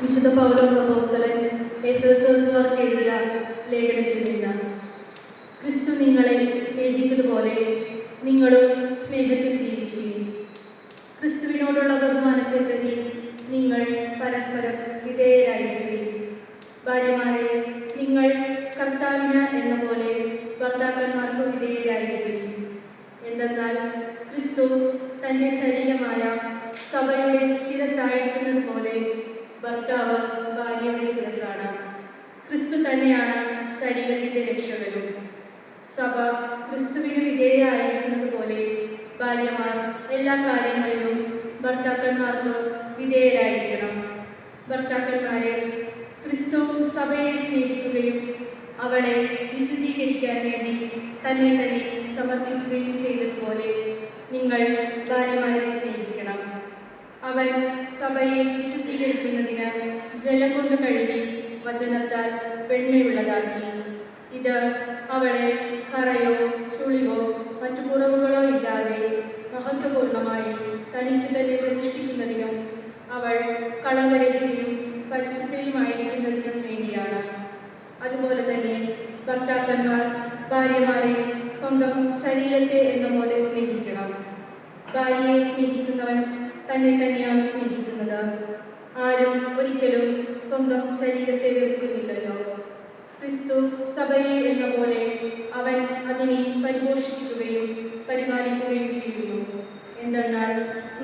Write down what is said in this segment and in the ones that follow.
വിശുദ്ധ പൗലോസ് അപ്പോസ്തലൻ എഫേസ്യർക്കാർക്ക് എഴുതിയ ലേഖനത്തിൽ നിന്ന്, ക്രിസ്തു നിങ്ങളെ സ്നേഹിച്ചതുപോലെ നിങ്ങളും സ്നേഹത്തിൽ ജീവിക്കുകയും ക്രിസ്തുവിനോടുള്ള ബഹുമാനത്തെ പ്രതി നിങ്ങൾ പരസ്പരം വിധേയരായിരിക്കുകയും. ഭാര്യമാരെ, നിങ്ങൾ കർത്താവിന് എന്ന പോലെ ഭർത്താക്കന്മാർക്ക് വിധേയരായിരിക്കുകയും. എന്തെന്നാൽ ക്രിസ്തു തൻ്റെ ശരീരമായ സഭയുടെ ശിരസ്സായിരിക്കുന്നത് പോലെ ഭർത്താവ് ഭാര്യയുടെ ശിരസ്സാണ്. ക്രിസ്തു തന്നെയാണ് ശരീരത്തിൻ്റെ രക്ഷകനും. സഭ ക്രിസ്തുവിന് വിധേയരായിരിക്കുന്നത് പോലെ ഭാര്യമാർ എല്ലാ കാര്യങ്ങളിലും ഭർത്താക്കന്മാർക്ക് വിധേയരായിരിക്കണം. ഭർത്താക്കന്മാരെ, ക്രിസ്തു സഭയെ സ്നേഹിക്കുകയും അവളെ വിശുദ്ധീകരിക്കാൻ വേണ്ടി തന്നെ തന്നെ സമർപ്പിക്കുകയും ചെയ്തതുപോലെ നിങ്ങൾ ഭാര്യമാരെ സ്നേഹിക്കണം. അവൻ സഭയെ വിശുദ്ധീകരിക്കുന്നതിന് ജലം കൊണ്ട് കഴുകി വചനത്താൽ വെണ്മയുള്ളതാക്കി. ഇത് അവളെ കറയോ ചുളിവോ മറ്റു കുറവുകളോ ഇല്ലാതെ മഹത്വപൂർണമായി തനിക്ക് തന്നെ പ്രതിഷ്ഠിക്കുന്നതിനും അവൾ കളങ്കരഹിതയും പരിശുദ്ധയുമായിരിക്കുന്നതിനും വേണ്ടിയാണ്. അതുപോലെ തന്നെ ഭർത്താക്കന്മാർ ഭാര്യമാരെ സ്വന്തം ശരീരത്തെ എന്ന പോലെ സ്നേഹിക്കണം. ഭാര്യയെ സ്നേഹിക്കുന്നവൻ തന്നെ തന്നെയാണ് സ്നേഹിക്കുന്നത്. ആരും ഒരിക്കലും സ്വന്തം ശരീരത്തെ വെറുക്കുന്നില്ലല്ലോ. ക്രിസ്തു സഭയെ എന്ന പോലെ അവൻ അതിനെ പരിപോഷിപ്പിക്കുകയും പരിപാലിക്കുകയും ചെയ്യുന്നു. എന്തെന്നാൽ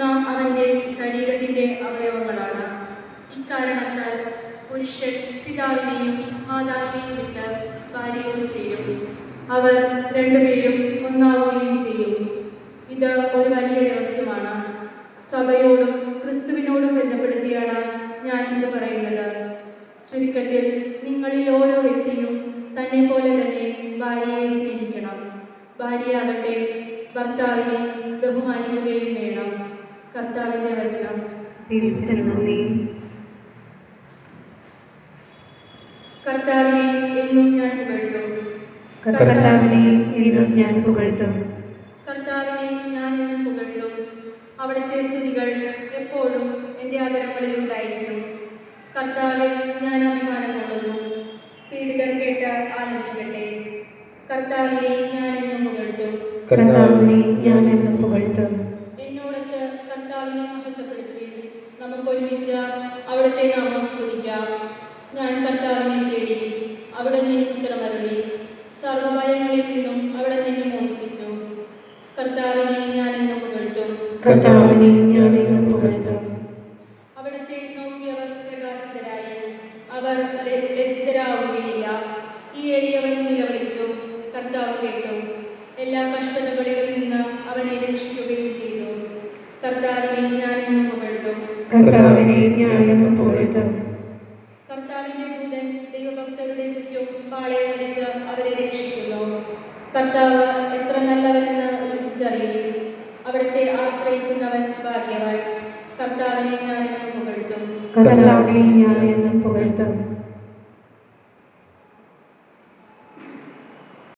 നാം അവൻ്റെ ശരീരത്തിൻ്റെ അവയവങ്ങളാണ്. ഇക്കാരണത്താൽ പുരുഷൻ പിതാവിനെയും മാതാവിനെയും വിട്ട് ഭാര്യയോട് ചേരും, അവർ രണ്ടുപേരും ഒന്നാവുകയും ചെയ്യും. ഇത് ഒരു വലിയ രഹസ്യമാണ്. സഭയോടും ക്രിസ്തുവിനോടും ബന്ധപ്പെടുത്തിയാണ് ഞാൻ ഇത് പറയുന്നത്. ചുരുക്കത്തിൽ നിങ്ങളിൽ ഓരോ വ്യക്തിയും തന്നെ പോലെ തന്നെ ഭാര്യയെ സ്നേഹിക്കണം. ഭാര്യയാകട്ടെ ഭർത്താവിനെ ബഹുമാനിക്കുകയും വേണം. കർത്താവിൻ്റെ വചനം. കർത്താവിനെ എന്നും ഞാൻ പുകഴ്ത്തും. കർത്താവിനെ എന്നും ഞാൻ പുകഴ്ത്തും. കർത്താവിനെ ഞാൻ എന്നും പുകഴ്ത്തും. അവിടുത്തെ സ്തുതികൾ എപ്പോഴും എൻ്റെ ആദരങ്ങളിൽ ഉണ്ടായിരിക്കും. കർത്താവിൽ ഞാൻ അഭിമാനം കൊള്ളുന്നു. പീഡിതർ കേട്ട് ആനന്ദിക്കട്ടെ. കർത്താവിനെ ഞാൻ എന്നും പുകഴ്ത്തും. കർത്താവിനെ ഞാൻ എന്നും പുകഴ്ത്തും. എന്നോടൊത്ത് കർത്താവിനെ മഹത്വപ്പെടുത്തുവിൻ. നമുക്ക് ഒരുമിച്ച് അവിടുത്തെ നാമം സ്തുതിക്കാം. ഞാൻ കർത്താവിനെ തേടി, അവിടുന്ന് എനിക്ക് ഉത്തരമരുളി. സർവഭയങ്ങളിൽ നിന്നും അവിടുന്ന് എന്നെ മോചിപ്പിച്ചു. കർത്താവിനെ ഞാൻ എന്നും പുകഴ്ത്തും. കർത്താവിനെ ഞാൻ എന്നും പുകഴ്ത്തും. അവിടുത്തെ നോക്കിയവർ പ്രകാശിതരായി, അവർ ലജ്ജിതരാവുകയില്ല. ഈ എളിയവൻ നിലവിളിച്ചു, കർത്താവ് കേട്ടു. എല്ലാ കഷ്ടതകളിലും നിന്ന് അവനെ രക്ഷിക്കുകയും ചെയ്തു. കർത്താവിനെ ഞാൻ എന്നും പുകഴ്ത്തും. കർത്താവിനെ ഞാൻ എന്നും പുകഴ്ത്തും. കർത്താവിന്റെ ദൂതൻ ദൈവഭക്തരുടെ ചുറ്റും പാളയം വിളിച്ച് അവരെ രക്ഷിക്കുന്നു. കർത്താവ് എത്ര നല്ലവനെന്ന് രുചിച്ചറിയും. അവിടുത്തെ ആശ്രയിക്കുന്നവൻ ഭാഗ്യവാൻ. കർത്താവിനെ ഞാൻ എന്നും പുകഴ്ത്തും. കർത്താവിനെ ഞാൻ എന്നും പുകഴ്ത്തും.